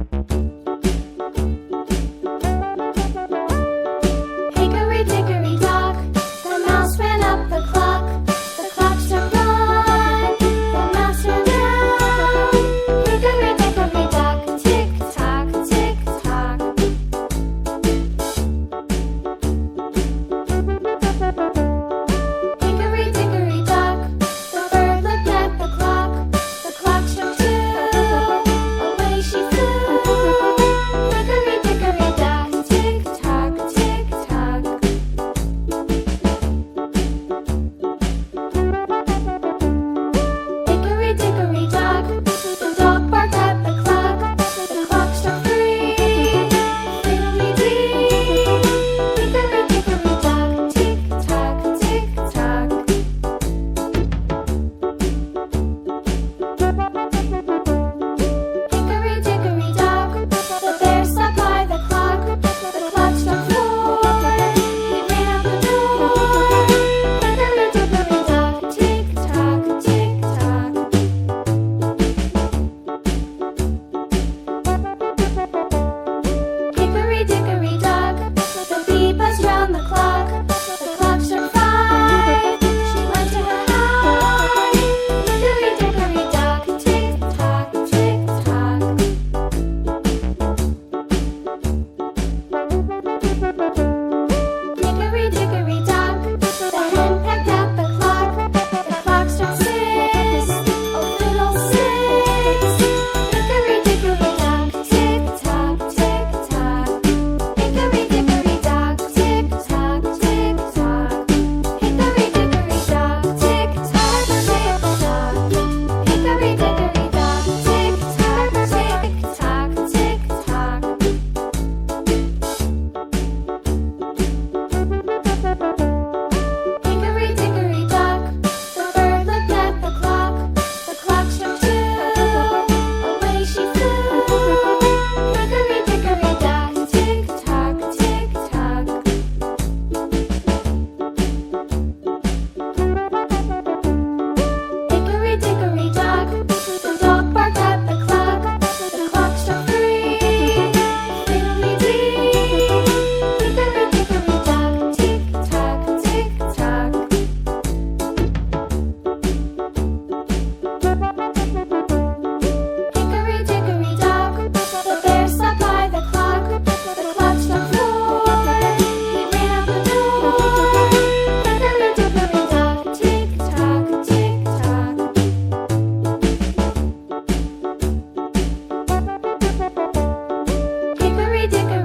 Hickory dickory dock, the mouse ran up the clock. The clock struck one, the mouse ran down. Hickory dickory dock, tick tock, tick tock. Hickory dickory dock, the bird looked at the clock. The clock struck two, away she flew. Hickory dickory dock, tick tock, tick tock. Hickory dickory dock, the dog barked at the clock. The clock struck three, fiddly-dee. Hickory dickory dock, tick tock, tick tock. Hickory dickory dock, the bear sat by the clock. The clock struck four, he ran out the door. Hickory dickory dock, tick tock, tick tock. Hickory dickory dock, the bee buzzed round the clock. The clock struck five, she went to her hive. Hickory dickory dock, tick tock, tick tock. Hickory dickory dock, the hen pecked at the clock. The clock struck six, oh fiddle-six. Hickory dickory dock, tick tock, tick tock. Hickory dickory dock, tick tock, tick tock. Hickory dickory dock, tick tock, tick tock. Hickory dickory dock, tick tock, tick tock, tick tock. Hickory dickory dock, the bird looked at the clock. The clock struck two, away she flew. Hickory dickory dock, tick tock, tick tock. Hickory dickory dock, the dog barked at the clock. The clock struck three, fiddly-dee. Hickory dickory dock, tick tock, tick tock. Hickory dickory dock, the bear sat by the clock. The clock struck four, he ran out the door. Hickory dickory dock, tick tock, tick tock. Hickory dickory